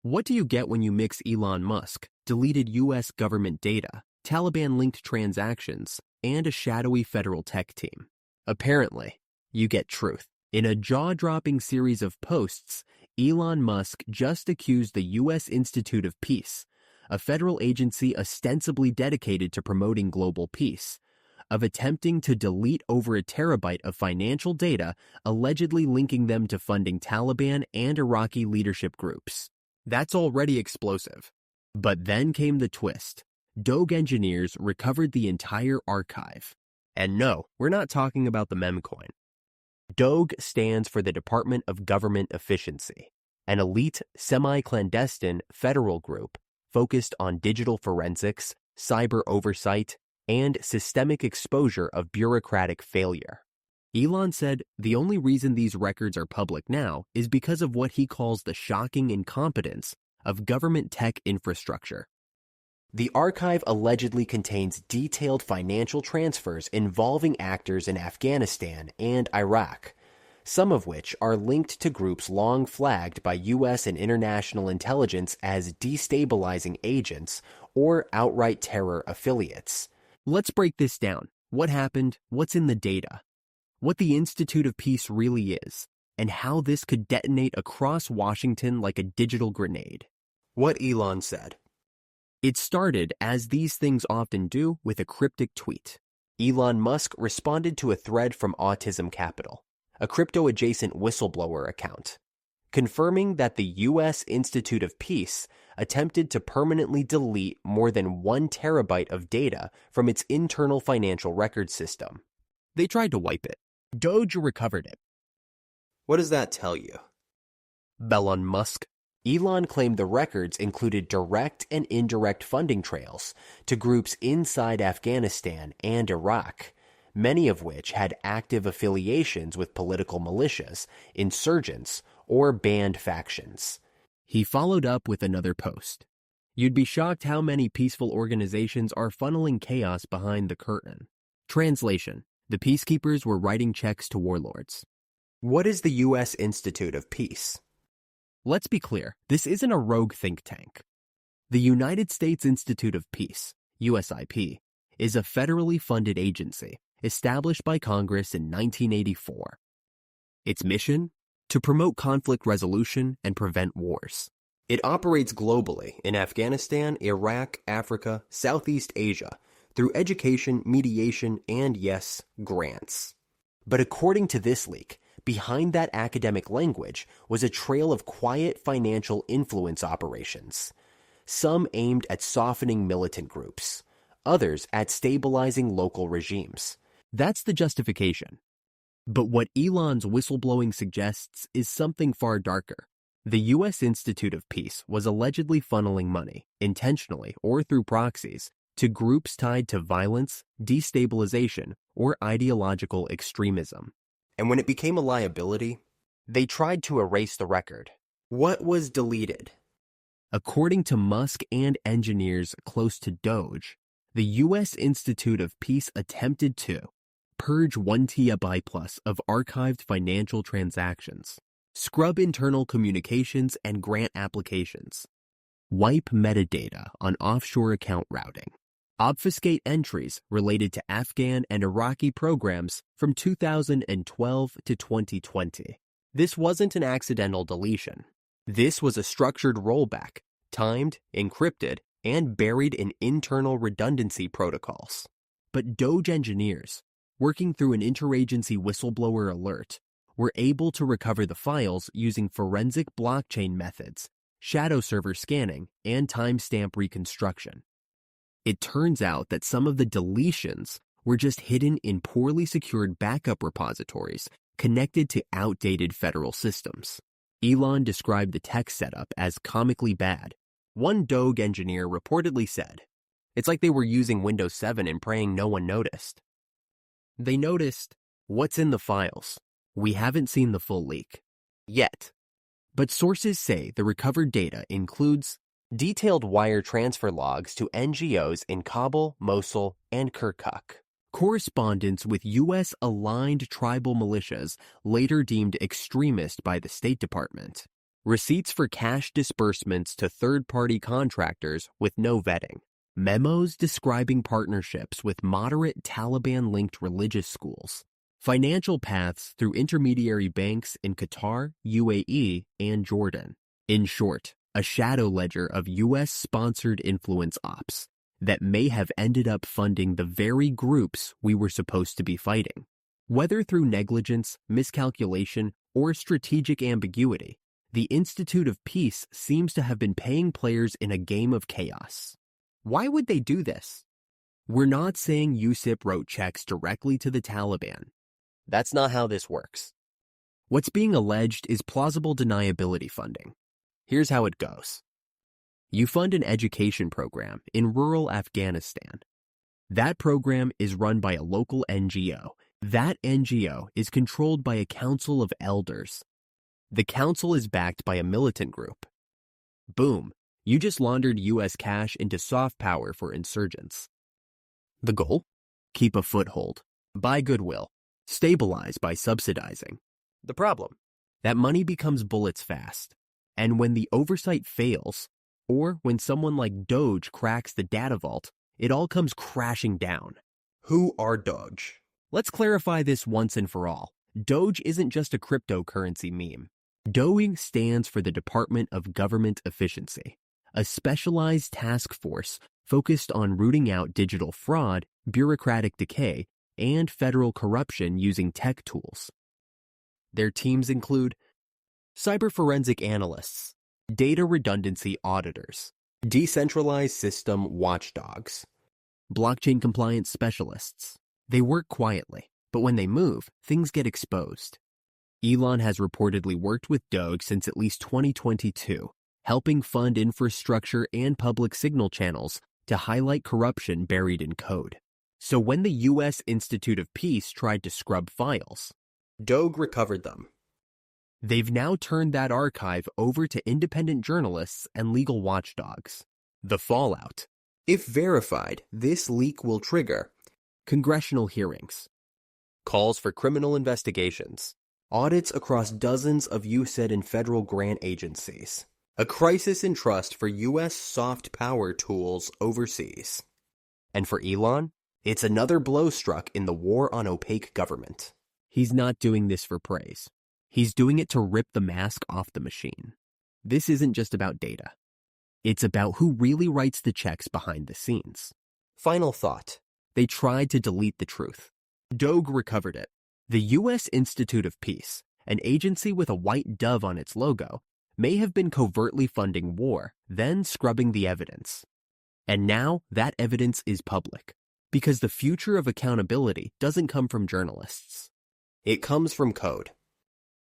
What do you get when you mix Elon Musk, deleted U.S. government data, Taliban-linked transactions, and a shadowy federal tech team? Apparently, you get truth. In a jaw-dropping series of posts, Elon Musk just accused the U.S. Institute of Peace, a federal agency ostensibly dedicated to promoting global peace, of attempting to delete over a terabyte of financial data, allegedly linking them to funding Taliban and Iraqi leadership groups. That's already explosive. But then came the twist. Doge engineers recovered the entire archive. And no, we're not talking about the meme coin. Doge stands for the Department of Government Efficiency, an elite, semi-clandestine federal group focused on digital forensics, cyber oversight, and systemic exposure of bureaucratic failure. Elon said the only reason these records are public now is because of what he calls the shocking incompetence of government tech infrastructure. The archive allegedly contains detailed financial transfers involving actors in Afghanistan and Iraq, some of which are linked to groups long flagged by U.S. and international intelligence as destabilizing agents or outright terror affiliates. Let's break this down. What happened, what's in the data, what the Institute of Peace really is, and how this could detonate across Washington like a digital grenade. What Elon said. It started, as these things often do, with a cryptic tweet. Elon Musk responded to a thread from Autism Capital, a crypto-adjacent whistleblower account, confirming that the U.S. Institute of Peace attempted to permanently delete more than 1 terabyte of data from its internal financial record system. They tried to wipe it. Doge recovered it. What does that tell you? Elon Musk. Elon claimed the records included direct and indirect funding trails to groups inside Afghanistan and Iraq, many of which had active affiliations with political militias, insurgents, or banned factions. He followed up with another post. You'd be shocked how many peaceful organizations are funneling chaos behind the curtain. Translation: the peacekeepers were writing checks to warlords. What is the U.S. Institute of Peace? Let's be clear, this isn't a rogue think tank. The United States Institute of Peace, USIP, is a federally funded agency established by Congress in 1984. Its mission? To promote conflict resolution and prevent wars. It operates globally in Afghanistan, Iraq, Africa, Southeast Asia, through education, mediation, and yes, grants. But according to this leak, behind that academic language was a trail of quiet financial influence operations. Some aimed at softening militant groups, others at stabilizing local regimes. That's the justification. But what Elon's whistleblowing suggests is something far darker. The U.S. Institute of Peace was allegedly funneling money, intentionally or through proxies, to groups tied to violence, destabilization, or ideological extremism. And when it became a liability, they tried to erase the record. What was deleted? According to Musk and engineers close to Doge, the U.S. Institute of Peace attempted to purge 1 terabyte plus of archived financial transactions, scrub internal communications and grant applications, wipe metadata on offshore account routing, obfuscate entries related to Afghan and Iraqi programs from 2012 to 2020. This wasn't an accidental deletion. This was a structured rollback, timed, encrypted, and buried in internal redundancy protocols. But Doge engineers, working through an interagency whistleblower alert, were able to recover the files using forensic blockchain methods, shadow server scanning, and timestamp reconstruction. It turns out that some of the deletions were just hidden in poorly secured backup repositories connected to outdated federal systems. Elon described the tech setup as comically bad. One Doge engineer reportedly said, "It's like they were using Windows 7 and praying no one noticed." They noticed what's in the files. We haven't seen the full leak yet. But sources say the recovered data includes detailed wire transfer logs to NGOs in Kabul, Mosul, and Kirkuk, correspondence with U.S.-aligned tribal militias later deemed extremist by the State Department, receipts for cash disbursements to third-party contractors with no vetting, memos describing partnerships with moderate Taliban-linked religious schools, financial paths through intermediary banks in Qatar, UAE, and Jordan. In short, a shadow ledger of U.S.-sponsored influence ops that may have ended up funding the very groups we were supposed to be fighting. Whether through negligence, miscalculation, or strategic ambiguity, the Institute of Peace seems to have been paying players in a game of chaos. Why would they do this? We're not saying USIP wrote checks directly to the Taliban. That's not how this works. What's being alleged is plausible deniability funding. Here's how it goes. You fund an education program in rural Afghanistan. That program is run by a local NGO. That NGO is controlled by a council of elders. The council is backed by a militant group. Boom, you just laundered U.S. cash into soft power for insurgents. The goal? Keep a foothold, buy goodwill, stabilize by subsidizing. The problem? That money becomes bullets fast. And when the oversight fails, or when someone like Doge cracks the data vault, it all comes crashing down. Who are Doge? Let's clarify this once and for all. Doge isn't just a cryptocurrency meme. Doge stands for the Department of Government Efficiency, a specialized task force focused on rooting out digital fraud, bureaucratic decay, and federal corruption using tech tools. Their teams include cyber forensic analysts, data redundancy auditors, Decentralized system watchdogs, blockchain compliance specialists. They work quietly, but when they move, things get exposed. Elon has reportedly worked with Doge since at least 2022, helping fund infrastructure and public signal channels to highlight corruption buried in code. So when the U.S. Institute of Peace tried to scrub files, Doge recovered them. They've now turned that archive over to independent journalists and legal watchdogs. The fallout. If verified, this leak will trigger Congressional hearings, calls for criminal investigations, audits across dozens of USAID and federal grant agencies, a crisis in trust for U.S. soft power tools overseas. And for Elon, it's another blow struck in the war on opaque government. He's not doing this for praise. He's doing it to rip the mask off the machine. This isn't just about data. It's about who really writes the checks behind the scenes. Final thought. They tried to delete the truth. Doge recovered it. The U.S. Institute of Peace, an agency with a white dove on its logo, may have been covertly funding war, then scrubbing the evidence. And now that evidence is public, because the future of accountability doesn't come from journalists. It comes from code.